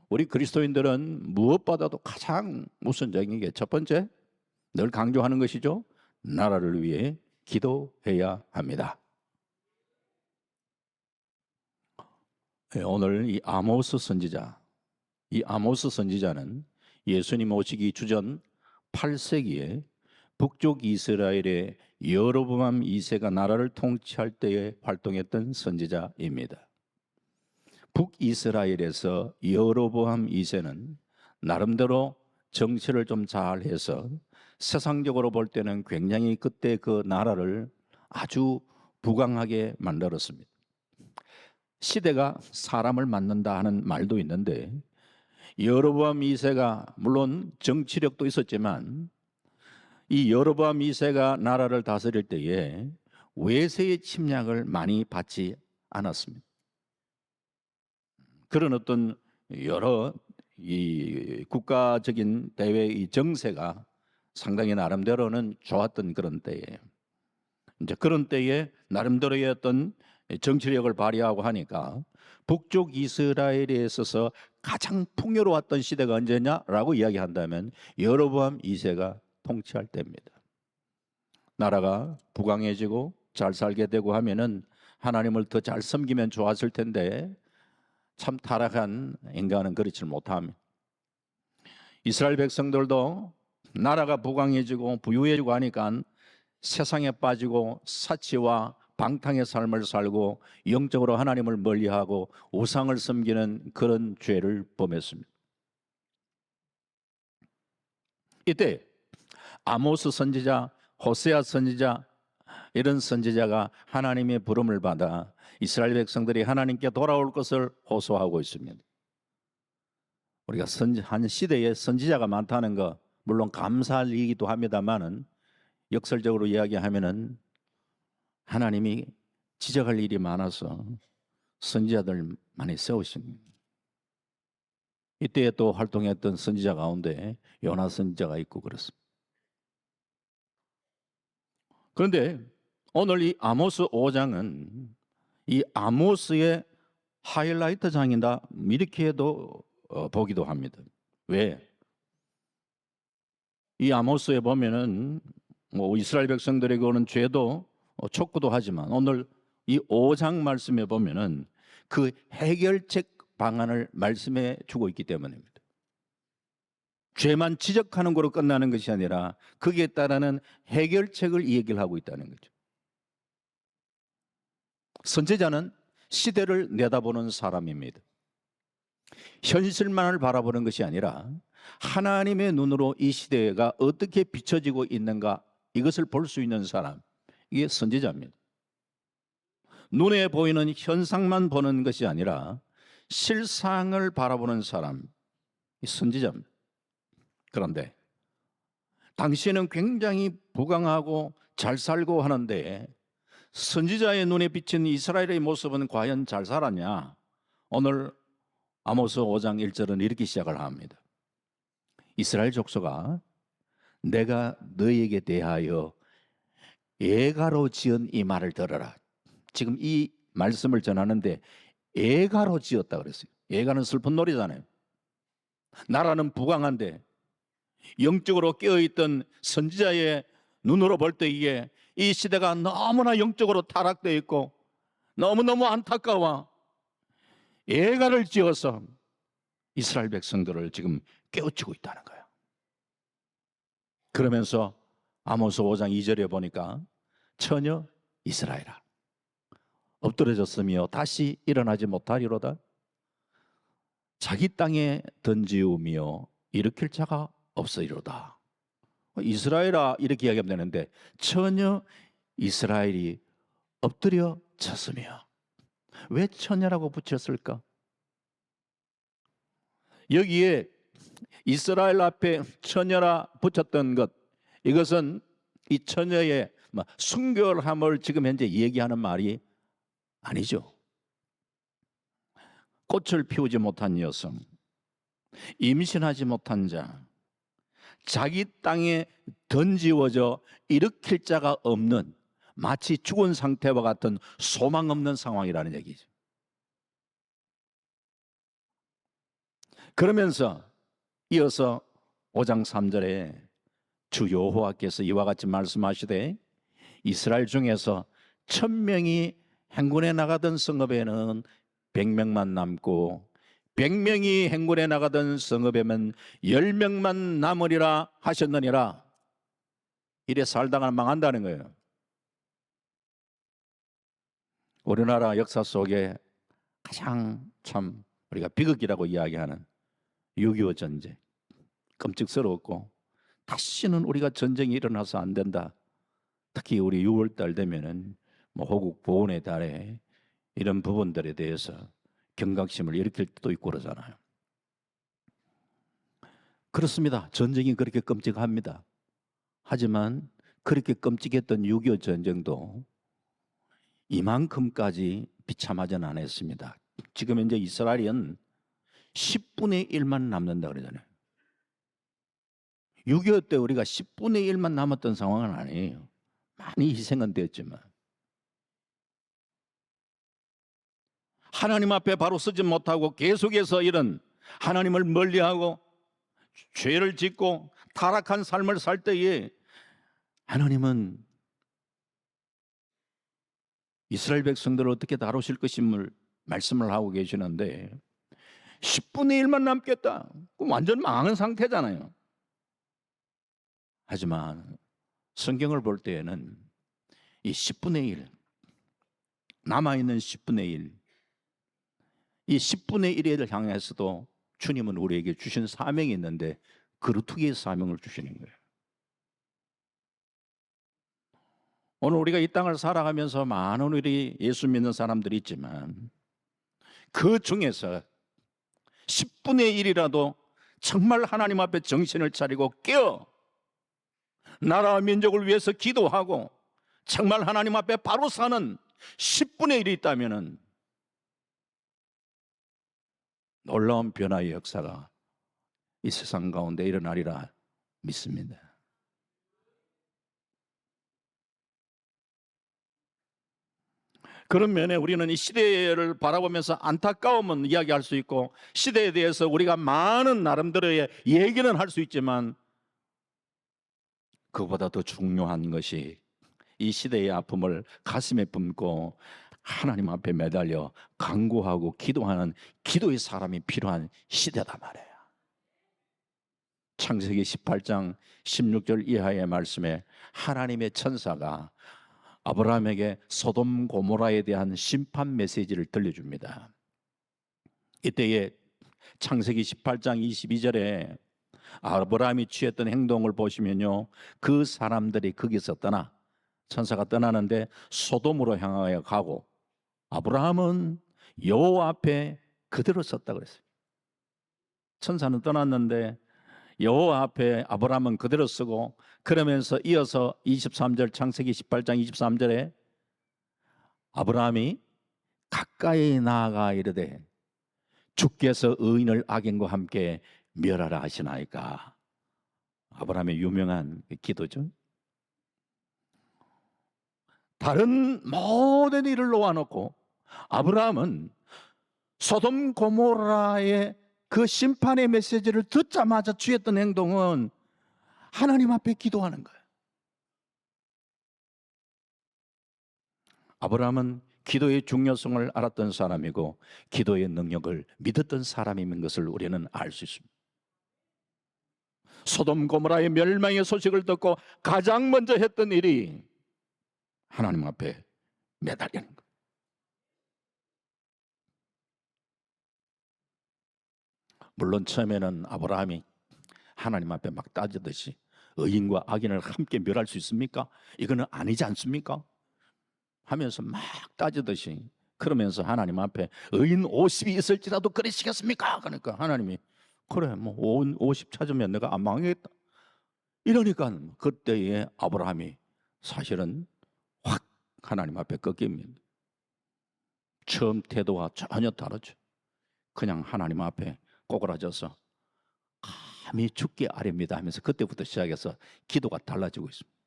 우리 그리스도인들은 무엇보다도 가장 우선적인 게 첫 번째, 늘 강조하는 것이죠. 나라를 위해 기도해야 합니다. 오늘 이 아모스 선지자는 예수님 오시기 주전 8세기에 북쪽 이스라엘의 여로보암 2세가 나라를 통치할 때에 활동했던 선지자입니다. 북이스라엘에서 여로보암 2세는 나름대로 정치를 좀 잘해서 세상적으로 볼 때는 굉장히 그때 그 나라를 아주 부강하게 만들었습니다. 시대가 사람을 만든다 하는 말도 있는데 여로보암 2세가 물론 정치력도 있었지만 이 여로보암 2세가 나라를 다스릴 때에 외세의 침략을 많이 받지 않았습니다. 그런 어떤 여러 이 국가적인 대외의 정세가 상당히 나름대로는 좋았던 그런 때예요. 이제 그런 때에 나름대로의 어떤 정치력을 발휘하고 하니까 북쪽 이스라엘에 있어서 가장 풍요로웠던 시대가 언제냐라고 이야기한다면 여로보암 2세가 통치할 때입니다. 나라가 부강해지고 잘 살게 되고 하면은 하나님을 더 잘 섬기면 좋았을 텐데 참 타락한 인간은 그렇지 못합니다. 이스라엘 백성들도 나라가 부강해지고 부유해지고 하니까 세상에 빠지고 사치와 방탕의 삶을 살고 영적으로 하나님을 멀리하고 우상을 섬기는 그런 죄를 범했습니다. 이때 아모스 선지자, 호세아 선지자 이런 선지자가 하나님의 부름을 받아 이스라엘 백성들이 하나님께 돌아올 것을 호소하고 있습니다. 우리가 한 시대에 선지자가 많다는 거 물론 감사할 일이기도 합니다만은 역설적으로 이야기하면은 하나님이 지적할 일이 많아서 선지자들 많이 세우십니다. 이때에 또 활동했던 선지자 가운데 요나 선지자가 있고 그렇습니다. 그런데 오늘 이 아모스 5장은 이 아모스의 하이라이트 장이다 이렇게 해도 보기도 합니다. 왜? 이 아모스에 보면은 뭐 이스라엘 백성들에게 오는 죄도 촉구도 하지만 오늘 이 5장 말씀에 보면은 그 해결책 방안을 말씀해 주고 있기 때문입니다. 죄만 지적하는 거로 끝나는 것이 아니라 거기에 따르는 해결책을 얘기를 하고 있다는 거죠. 선지자는 시대를 내다보는 사람입니다. 현실만을 바라보는 것이 아니라 하나님의 눈으로 이 시대가 어떻게 비춰지고 있는가 이것을 볼 수 있는 사람, 이게 선지자입니다. 눈에 보이는 현상만 보는 것이 아니라 실상을 바라보는 사람, 이 선지자입니다. 그런데 당시에는 굉장히 부강하고 잘 살고 하는데 선지자의 눈에 비친 이스라엘의 모습은 과연 잘 살았냐? 오늘 아모스 5장 1절은 이렇게 시작을 합니다. 이스라엘 족속아, 내가 너희에게 대하여 애가로 지은 이 말을 들어라. 지금 이 말씀을 전하는데 애가로 지었다 그랬어요. 애가는 슬픈 노래잖아요. 나라는 부강한데 영적으로 깨어있던 선지자의 눈으로 볼 때 이게 이 시대가 너무나 영적으로 타락되어 있고 너무너무 안타까워. 애가를 지어서 이스라엘 백성들을 지금 깨우치고 있다는 거예요. 그러면서 아모스 5장 2절에 보니까 처녀 이스라엘아, 엎드러졌으며 다시 일어나지 못하리로다. 자기 땅에 던지우며 일으킬 자가 없으리로다. 이스라엘아 이렇게 이야기하면 되는데 처녀 이스라엘이 엎드려졌으며, 왜 처녀라고 붙였을까? 여기에 이스라엘 앞에 처녀라 붙였던 것, 이것은 이 처녀의 순결함을 지금 현재 얘기하는 말이 아니죠. 꽃을 피우지 못한 여성, 임신하지 못한 자, 자기 땅에 던지워져 일으킬 자가 없는 마치 죽은 상태와 같은 소망 없는 상황이라는 얘기죠. 그러면서 이어서 5장 3절에 주 여호와께서 이와 같이 말씀하시되 이스라엘 중에서 1000명이 행군에 나가던 성읍에는 100명만 남고 100명이 행군에 나가던 성읍에는 10명만 남으리라 하셨느니라. 이래 살다가 망한다는 거예요. 우리나라 역사 속에 가장 참 우리가 비극이라고 이야기하는 6.25 전쟁, 끔찍스러웠고 다시는 우리가 전쟁이 일어나서 안 된다. 특히 우리 6월 달 되면은 호국 보훈의 달에 이런 부분들에 대해서 경각심을 일으킬 때도 있고 그러잖아요. 그렇습니다. 전쟁이 그렇게 끔찍합니다. 하지만 그렇게 끔찍했던 6.25 전쟁도 이만큼까지 비참하지는 않았습니다. 지금 현재 이스라엘은 10분의 1만 남는다 그러잖아요. 6.25 때 우리가 10분의 1만 남았던 상황은 아니에요. 많이 희생은 되었지만 하나님 앞에 바로 서지 못하고 계속해서 이런 하나님을 멀리하고 죄를 짓고 타락한 삶을 살 때에 하나님은 이스라엘 백성들을 어떻게 다루실 것임을 말씀을 하고 계시는데 10분의 1만 남겠다. 그럼 완전 망한 상태잖아요. 하지만 성경을 볼 때에는 이 10분의 1, 남아있는 10분의 1, 이 10분의 1을 향해서도 주님은 우리에게 주신 사명이 있는데 거루투기의 사명을 주시는 거예요. 오늘 우리가 이 땅을 살아가면서 많은 우리 예수 믿는 사람들이 있지만 그 중에서 10분의 1이라도 정말 하나님 앞에 정신을 차리고 깨어 나라와 민족을 위해서 기도하고 정말 하나님 앞에 바로 사는 10분의 1이 있다면 놀라운 변화의 역사가 이 세상 가운데 일어나리라 믿습니다. 그런 면에 우리는 이 시대를 바라보면서 안타까움은 이야기할 수 있고 시대에 대해서 우리가 많은 나름대로의 얘기는 할 수 있지만 그보다 더 중요한 것이 이 시대의 아픔을 가슴에 품고 하나님 앞에 매달려 간구하고 기도하는 기도의 사람이 필요한 시대다 말이에요. 창세기 18장 16절 이하의 말씀에 하나님의 천사가 아브라함에게 소돔 고모라에 대한 심판 메시지를 들려줍니다. 이때에 창세기 18장 22절에 아브라함이 취했던 행동을 보시면요, 그 사람들이 거기서 떠나 천사가 떠나는데 소돔으로 향하여 가고 아브라함은 여호와 앞에 그대로 섰다 그랬어요. 천사는 떠났는데 여호와 앞에 아브라함은 그대로 서고 그러면서 이어서 23절 창세기 18장 23절에 아브라함이 가까이 나아가 이르되 주께서 의인을 악인과 함께 멸하라 하시나이까. 아브라함의 유명한 기도죠. 다른 모든 일을 놓아놓고 아브라함은 소돔 고모라의 그 심판의 메시지를 듣자마자 취했던 행동은 하나님 앞에 기도하는 거예요. 아브라함은 기도의 중요성을 알았던 사람이고 기도의 능력을 믿었던 사람인 것을 우리는 알 수 있습니다. 소돔 고모라의 멸망의 소식을 듣고 가장 먼저 했던 일이 하나님 앞에 매달리는 거예요. 물론 처음에는 아브라함이 하나님 앞에 막 따지듯이 의인과 악인을 함께 멸할 수 있습니까? 이거는 아니지 않습니까? 하면서 막 따지듯이 그러면서 하나님 앞에 의인 50이 있을지라도 그러시겠습니까? 그러니까 하나님이 그래 뭐 50 찾으면 내가 안 망하겠다. 이러니까 그때의 아브라함이 사실은 확 하나님 앞에 꺾입니다. 처음 태도와 전혀 다르죠. 그냥 하나님 앞에 꼬그라져서 감히 죽게 아렵니다 하면서 그때부터 시작해서 기도가 달라지고 있습니다.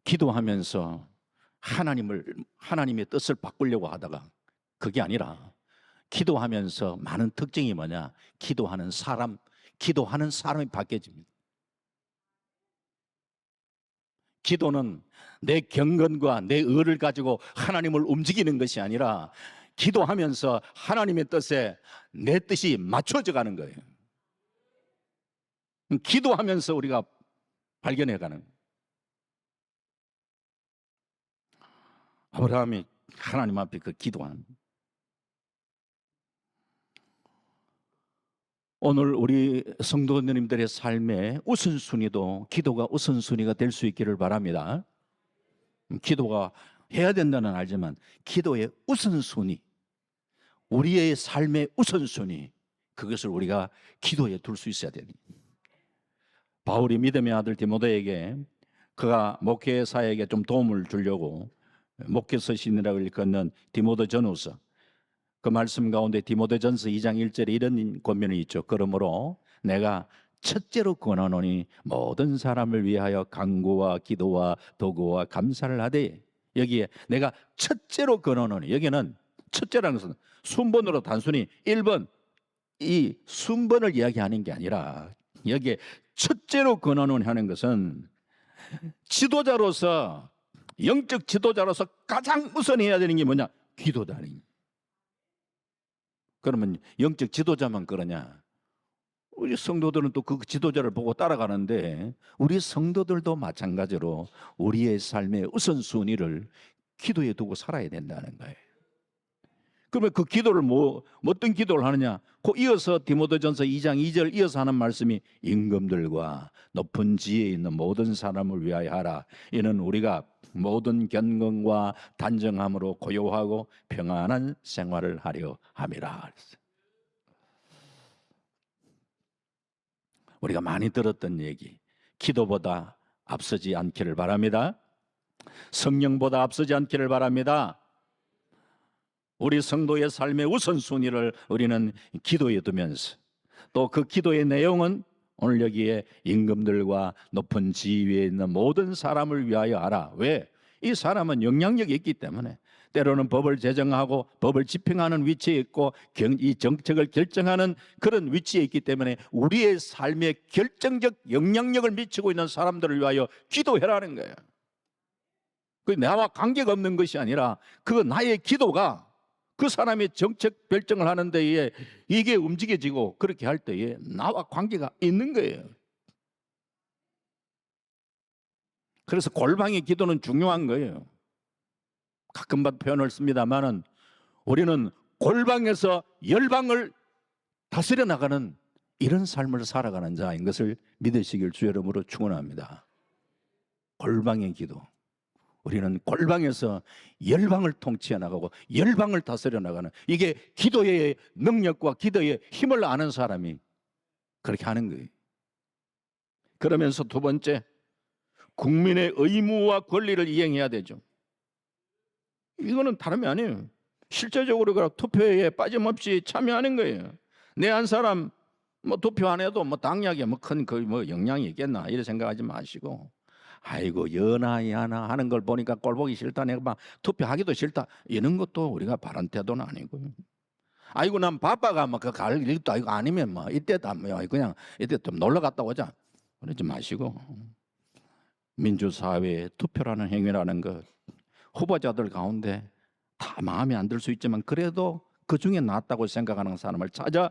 기도하면서 하나님의 뜻을 바꾸려고 하다가 그게 아니라 기도하면서 많은 특징이 뭐냐? 기도하는 사람이 바뀌어집니다. 기도는 내 경건과 내 의를 가지고 하나님을 움직이는 것이 아니라 기도하면서 하나님의 뜻에 내 뜻이 맞춰져 가는 거예요. 기도하면서 우리가 발견해가는. 아브라함이 하나님 앞에 그 기도하는. 오늘 우리 성도님들의 삶의 우선순위도 기도가 우선순위가 될 수 있기를 바랍니다. 기도가 해야 된다는 알지만 기도의 우선순위, 우리의 삶의 우선순위, 그것을 우리가 기도에 둘 수 있어야 됩니다. 바울이 믿음의 아들 디모데에게 그가 목회사에게 좀 도움을 주려고 목회서신이라고 일컫는 디모데전후서, 그 말씀 가운데 디모데전서 2장 1절에 이런 권면이 있죠. 그러므로 내가 첫째로 권하노니 모든 사람을 위하여 간구와 기도와 도구와 감사를 하되, 여기에 내가 첫째로 권하노니, 여기는 첫째라는 것은 순번으로 단순히 1번 이 순번을 이야기하는 게 아니라, 여기에 첫째로 권하노니 하는 것은 지도자로서, 영적 지도자로서 가장 우선해야 되는 게 뭐냐? 기도다. 그러면 영적 지도자만 그러냐? 우리 성도들은 또 그 지도자를 보고 따라가는데, 우리 성도들도 마찬가지로 우리의 삶의 우선순위를 기도에 두고 살아야 된다는 거예요. 그러면 그 기도를 어떤 기도를 하느냐? 그 이어서 디모데전서 2장 2절 이어서 하는 말씀이 임금들과 높은 지혜에 있는 모든 사람을 위하여 하라. 이는 우리가 모든 견건과 단정함으로 고요하고 평안한 생활을 하려 함이라. 우리가 많이 들었던 얘기, 기도보다 앞서지 않기를 바랍니다. 성령보다 앞서지 않기를 바랍니다. 우리 성도의 삶의 우선순위를 우리는 기도에 두면서, 또 그 기도의 내용은 오늘 여기에 임금들과 높은 지위에 있는 모든 사람을 위하여 하라. 왜? 이 사람은 영향력이 있기 때문에, 때로는 법을 제정하고 법을 집행하는 위치에 있고 이 정책을 결정하는 그런 위치에 있기 때문에 우리의 삶에 결정적 영향력을 미치고 있는 사람들을 위하여 기도해라는 거예요. 그 나와 관계가 없는 것이 아니라 그 나의 기도가 그 사람의 정책 결정을 하는 데에 이게 움직여지고, 그렇게 할 때에 나와 관계가 있는 거예요. 그래서 골방의 기도는 중요한 거예요. 가끔 표현을 씁니다만은 우리는 골방에서 열방을 다스려 나가는 이런 삶을 살아가는 자인 것을 믿으시길 주의 이름으로 축원합니다. 골방의 기도. 우리는 골방에서 열방을 통치해 나가고 열방을 다스려 나가는, 이게 기도의 능력과 기도의 힘을 아는 사람이 그렇게 하는 거예요. 그러면서 두 번째, 국민의 의무와 권리를 이행해야 되죠. 이거는 다름이 아니에요. 실제적으로 투표에 빠짐없이 참여하는 거예요. 내 한 사람 투표 안 해도 당약에 큰 영향이 있겠나 이런 생각하지 마시고, 아이고 연하이 하나 하는 걸 보니까 꼴 보기 싫다, 내가 막 투표하기도 싫다, 이런 것도 우리가 바른 태도는 아니고요. 아이고 난 바빠가 갈 일도 아니고, 아니면 이때다 그냥 이때 좀 놀러 갔다 오자, 그러지 마시고, 민주사회의 투표라는 행위라는 것, 후보자들 가운데 다 마음에 안 들 수 있지만 그래도 그 중에 낫다고 생각하는 사람을 찾아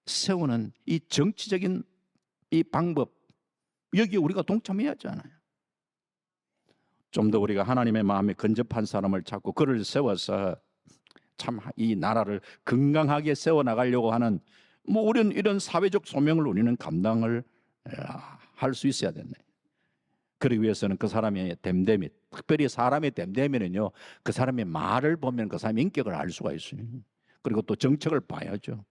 세우는 이 정치적인 이 방법, 여기 우리가 동참해야 하잖아요. 좀 더 우리가 하나님의 마음에 근접한 사람을 찾고 그를 세워서 참 이 나라를 건강하게 세워나가려고 하는, 우리는 이런 사회적 소명을 우리는 감당을 할 수 있어야 되네. 그러기 위해서는 그 사람의 됨됨이, 특별히 사람의 됨됨이는요, 그 사람의 말을 보면 그 사람의 인격을 알 수가 있어요. 그리고 또 정책을 봐야죠.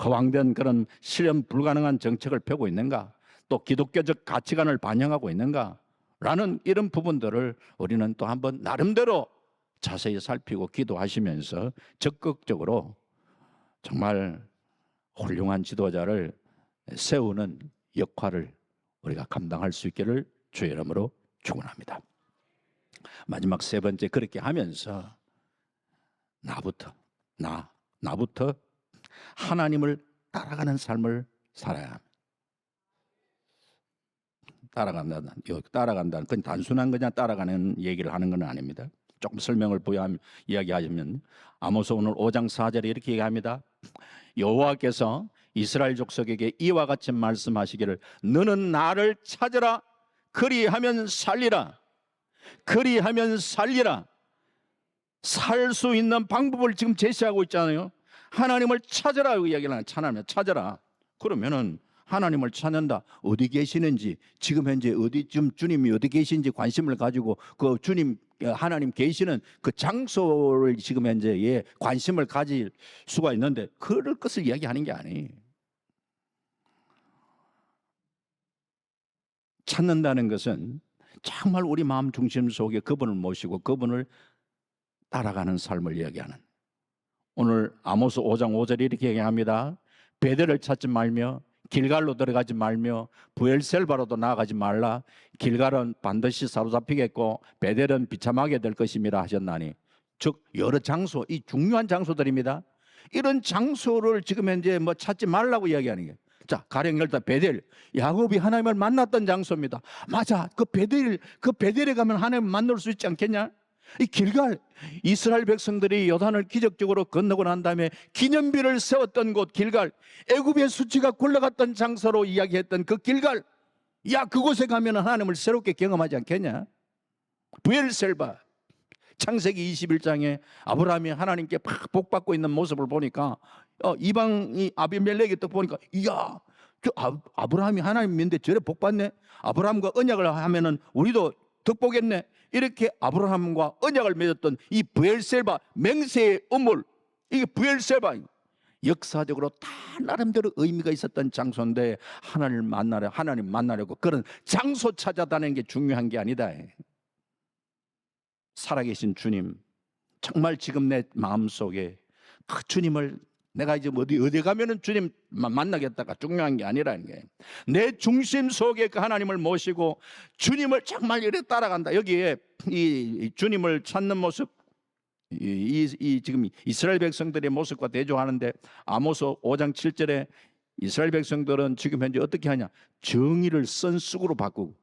허황된 그런 실현 불가능한 정책을 펴고 있는가, 또 기독교적 가치관을 반영하고 있는가 라는 이런 부분들을 우리는 또 한번 나름대로 자세히 살피고 기도하시면서 적극적으로 정말 훌륭한 지도자를 세우는 역할을 우리가 감당할 수 있기를 주의 이름으로 축원합니다. 마지막 세 번째, 그렇게 하면서 나부터 하나님을 따라가는 삶을 살아야 합니다. 따라간다는 그건 단순한 그냥 따라가는 얘기를 하는 건 아닙니다. 조금 설명을 부여하면 이야기하자면 아모스 오늘 5장 4절에 이렇게 얘기합니다. 여호와께서 이스라엘 족속에게 이와 같이 말씀하시기를 너는 나를 찾으라 그리하면 살리라. 그리하면 살리라. 살 수 있는 방법을 지금 제시하고 있잖아요. 하나님을 찾으라고 이야기를 하는 하나님을 찾으라. 그러면은 하나님을 찾는다. 어디 계시는지 지금 현재 어디쯤 주님이 어디 계신지 관심을 가지고 그 주님 하나님 계시는 그 장소를 지금 현재 관심을 가질 수가 있는데 그럴 것을 이야기하는 게 아니에요. 찾는다는 것은 정말 우리 마음 중심 속에 그분을 모시고 그분을 따라가는 삶을 이야기하는. 오늘 아모스 5장 5절에 이렇게 얘기합니다. 베델을 찾지 말며 길갈로 들어가지 말며 부엘셀바로도 나아가지 말라. 길갈은 반드시 사로잡히겠고 베델은 비참하게 될 것임이라 하셨나니. 즉 여러 장소, 이 중요한 장소들입니다. 이런 장소를 지금 현재 찾지 말라고 이야기하는 거예요. 자, 가령 예를 들어 베델, 야곱이 하나님을 만났던 장소입니다. 맞아, 그 베델에 가면 하나님을 만날 수 있지 않겠냐? 이 길갈, 이스라엘 백성들이 요단을 기적적으로 건너고 난 다음에 기념비를 세웠던 곳 길갈, 애굽의 수치가 굴러갔던 장소로 이야기했던 그 길갈, 야 그곳에 가면 하나님을 새롭게 경험하지 않겠냐? 부엘셀바, 창세기 21장에 아브라함이 하나님께 막 복받고 있는 모습을 보니까 이방이 아비멜렉이 또 보니까 이야 아브라함이 하나님 믿는데 저래 복받네. 아브라함과 언약을 하면은 우리도 덕보겠네. 이렇게 아브라함과 언약을 맺었던 이 부엘셀바 맹세의 우물, 이게 부엘셀바 역사적으로 다 나름대로 의미가 있었던 장소인데 하나님 만나려고 그런 장소 찾아다니는 게 중요한 게 아니다. 살아계신 주님, 정말 지금 내 마음속에 그 주님을 내가 이제 어디 가면은 주님 만나겠다가 중요한 게 아니라는 거예요. 내 중심 속에 그 하나님을 모시고 주님을 정말 이렇게 따라간다. 여기에 이 주님을 찾는 모습, 이 지금 이스라엘 백성들의 모습과 대조하는데 아모스 5장 7절에 이스라엘 백성들은 지금 현재 어떻게 하냐? 정의를 선쑥으로 바꾸고,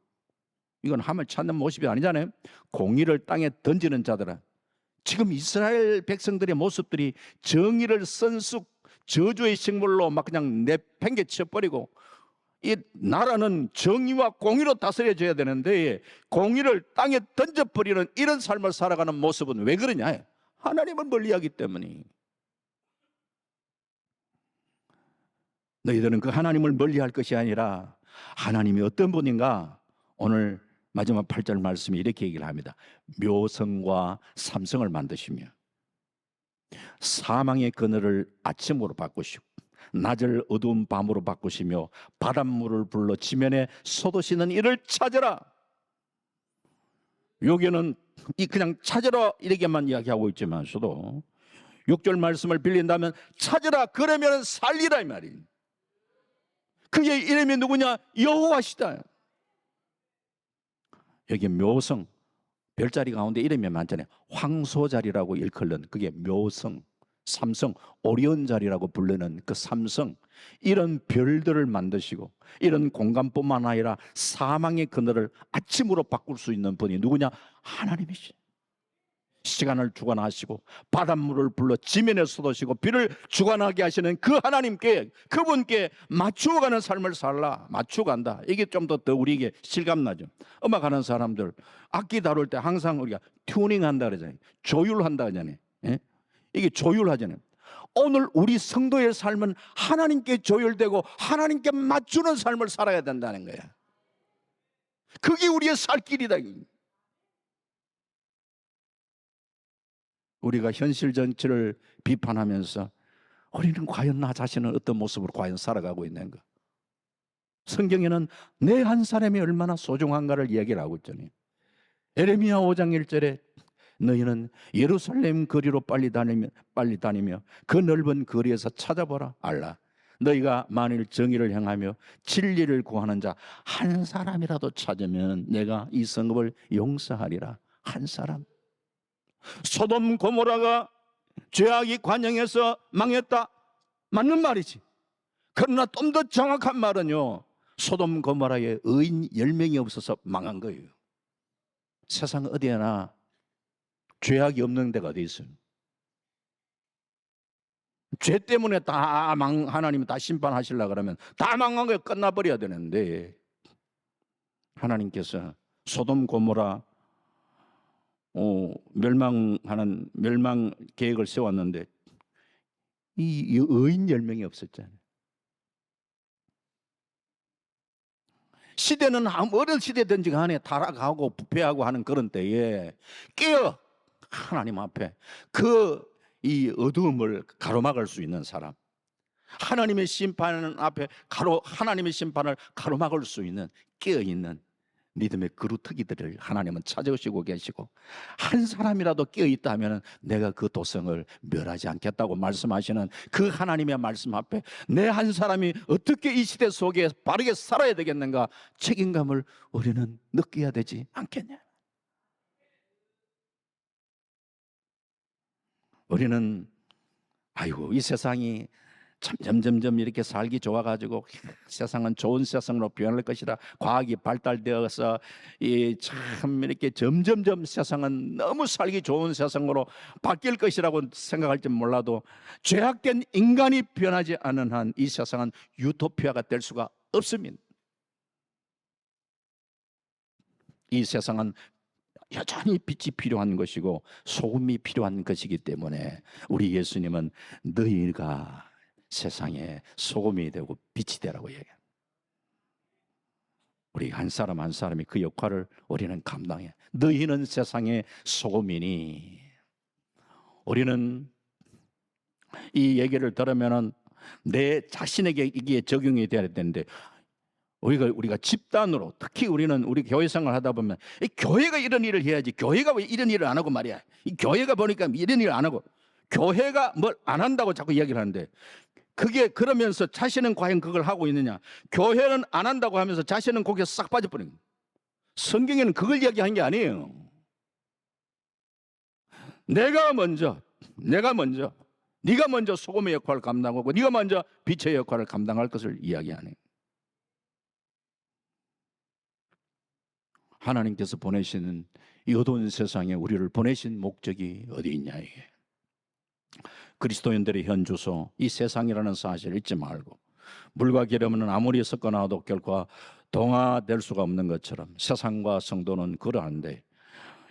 이건 하나님을 찾는 모습이 아니잖아요. 공의를 땅에 던지는 자들아. 지금 이스라엘 백성들의 모습들이 정의를 선쑥 저주의 식물로 막 그냥 내팽개쳐버리고, 이 나라는 정의와 공의로 다스려져야 되는데 공의를 땅에 던져버리는 이런 삶을 살아가는 모습은 왜 그러냐? 하나님을 멀리하기 때문에. 너희들은 그 하나님을 멀리할 것이 아니라 하나님이 어떤 분인가? 오늘 마지막 8절 말씀이 이렇게 얘기를 합니다. 묘성과 삼성을 만드시며 사망의 그늘을 아침으로 바꾸시고 낮을 어두운 밤으로 바꾸시며 바닷물을 불러 지면에 쏟으시는 이를 찾으라. 여기는 그냥 찾으라 이렇게만 이야기하고 있지만서도 6절 말씀을 빌린다면 찾으라 그러면 살리라 이 말이에요. 그의 이름이 누구냐? 여호와시다. 여기 묘성, 별자리 가운데 이름이 많잖아요. 황소자리라고 일컬는 그게 묘성, 삼성, 오리온자리라고 부르는 그 삼성, 이런 별들을 만드시고 이런 공간뿐만 아니라 사망의 그늘을 아침으로 바꿀 수 있는 분이 누구냐? 하나님이시. 시간을 주관하시고 바닷물을 불러 지면에 쏟으시고 비를 주관하게 하시는 그 하나님께, 그분께 맞추어가는 삶을 살라. 맞추어간다. 이게 좀 더 우리에게 실감나죠. 음악하는 사람들 악기 다룰 때 항상 우리가 튜닝한다 그러잖아요. 조율한다 그러잖아요. 예? 이게 조율하잖아요. 오늘 우리 성도의 삶은 하나님께 조율되고 하나님께 맞추는 삶을 살아야 된다는 거야. 그게 우리의 살 길이다. 우리가 현실 전체를 비판하면서 우리는 과연 나 자신은 어떤 모습으로 과연 살아가고 있는가? 성경에는 내 한 사람이 얼마나 소중한가를 이야기를 하고 있잖아요. 에레미야 5장 1절에 너희는 예루살렘 거리로 빨리 다니며 그 넓은 거리에서 찾아보라. 알라. 너희가 만일 정의를 행하며 진리를 구하는 자 한 사람이라도 찾으면 내가 이 성읍을 용서하리라. 한 사람. 소돔 고모라가 죄악이 관영해서 망했다. 맞는 말이지. 그러나 좀 더 정확한 말은요, 소돔 고모라에 의인 10명이 없어서 망한 거예요. 세상 어디에나 죄악이 없는 데가 어디 있어요? 죄 때문에 하나님이 다 심판하시려고 그러면 다 망한 거에 끝나버려야 되는데, 하나님께서 소돔 고모라 멸망 계획을 세웠는데 이 의인 10명이 없었잖아요. 시대는 어느 시대든지 간에 타락하고 부패하고 하는 그런 때에 깨어 하나님 앞에 이 어두움을 가로막을 수 있는 사람, 하나님의 하나님의 심판을 가로막을 수 있는 깨어 있는 믿음의 그루터기들을 하나님은 찾아오시고 계시고, 한 사람이라도 깨어 있다면 내가 그 도성을 멸하지 않겠다고 말씀하시는 그 하나님의 말씀 앞에 내 한 사람이 어떻게 이 시대 속에 바르게 살아야 되겠는가, 책임감을 우리는 느껴야 되지 않겠냐. 우리는 아이고, 이 세상이 점점 이렇게 살기 좋아가지고 세상은 좋은 세상으로 변할 것이라, 과학이 발달되어서 참 이렇게 점점 세상은 너무 살기 좋은 세상으로 바뀔 것이라고 생각할지 몰라도, 죄악된 인간이 변하지 않은 한 이 세상은 유토피아가 될 수가 없습니다. 이 세상은 여전히 빛이 필요한 것이고 소금이 필요한 것이기 때문에 우리 예수님은 너희가 세상에 소금이 되고 빛이 되라고 얘기해요. 우리 한 사람 한 사람이 그 역할을 우리는 감당해. 너희는 세상의 소금이니. 우리는 이 얘기를 들으면은 내 자신에게 이게 적용이 돼야 되는데, 우리가 집단으로, 특히 우리 교회 생활을 하다 보면 이 교회가 이런 일을 해야지, 교회가 왜 이런 일을 안 하고 말이야, 이 교회가 보니까 이런 일을 안 하고, 교회가 뭘 안 한다고 자꾸 이야기를 하는데, 그게 그러면서 자신은 과연 그걸 하고 있느냐? 교회는 안 한다고 하면서 자신은 거기에 싹 빠져버린 거예요. 성경에는 그걸 이야기한 게 아니에요. 내가 먼저 네가 먼저 소금의 역할을 감당하고 네가 먼저 빛의 역할을 감당할 것을 이야기하네요. 하나님께서 보내시는 이 어두운 세상에 우리를 보내신 목적이 어디 있냐, 이게. 그리스도인들의 현 주소, 이 세상이라는 사실을 잊지 말고, 물과 기름은 아무리 섞어놔도 결코 동화될 수가 없는 것처럼 세상과 성도는 그러한데,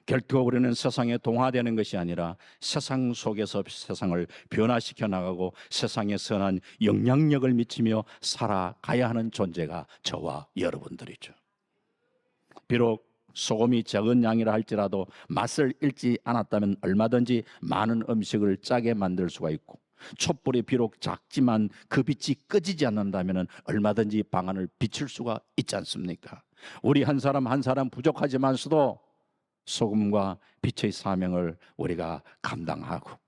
결코 우리는 세상에 동화되는 것이 아니라 세상 속에서 세상을 변화시켜 나가고 세상에 선한 영향력을 미치며 살아가야 하는 존재가 저와 여러분들이죠. 비록 소금이 적은 양이라 할지라도 맛을 잃지 않았다면 얼마든지 많은 음식을 짜게 만들 수가 있고, 촛불이 비록 작지만 그 빛이 꺼지지 않는다면 얼마든지 방안을 비출 수가 있지 않습니까? 우리 한 사람 한 사람 부족하지만서도 소금과 빛의 사명을 우리가 감당하고,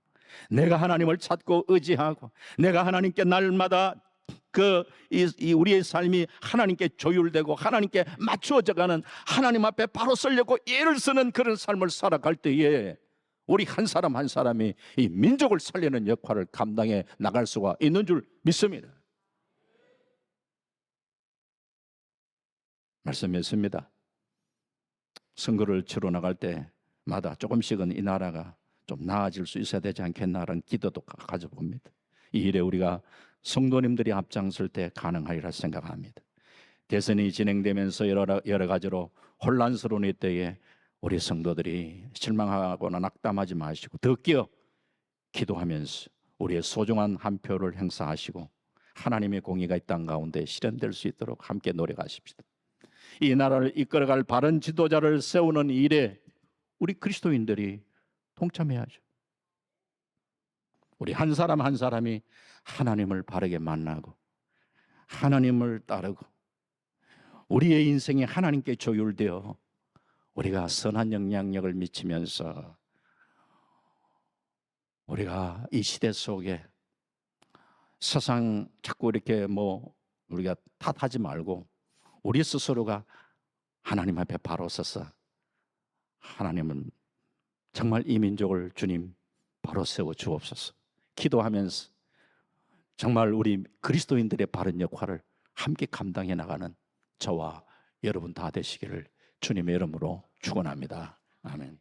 내가 하나님을 찾고 의지하고, 내가 하나님께 날마다 우리의 삶이 하나님께 조율되고 하나님께 맞추어져가는, 하나님 앞에 바로 서려고 예를 쓰는 그런 삶을 살아갈 때에 우리 한 사람 한 사람이 이 민족을 살리는 역할을 감당해 나갈 수가 있는 줄 믿습니다. 말씀했습니다. 선거를 치러 나갈 때마다 조금씩은 이 나라가 좀 나아질 수 있어야 되지 않겠나라는 기도도 가져봅니다. 이 일에 우리가 성도님들이 앞장설 때 가능하리라 생각합니다. 대선이 진행되면서 여러 가지로 혼란스러운 이때에 우리 성도들이 실망하거나 낙담하지 마시고 더 끼어 기도하면서 우리의 소중한 한 표를 행사하시고 하나님의 공의가 이 땅 가운데 실현될 수 있도록 함께 노력하십시다. 이 나라를 이끌어갈 바른 지도자를 세우는 일에 우리 그리스도인들이 동참해야죠. 우리 한 사람 한 사람이 하나님을 바르게 만나고 하나님을 따르고 우리의 인생이 하나님께 조율되어 우리가 선한 영향력을 미치면서 우리가 이 시대 속에 세상 자꾸 이렇게 우리가 탓하지 말고 우리 스스로가 하나님 앞에 바로 서서 하나님은 정말 이 민족을 주님 바로 세워 주옵소서 기도하면서 정말 우리 그리스도인들의 바른 역할을 함께 감당해 나가는 저와 여러분 다 되시기를 주님의 이름으로 축원합니다. 아멘.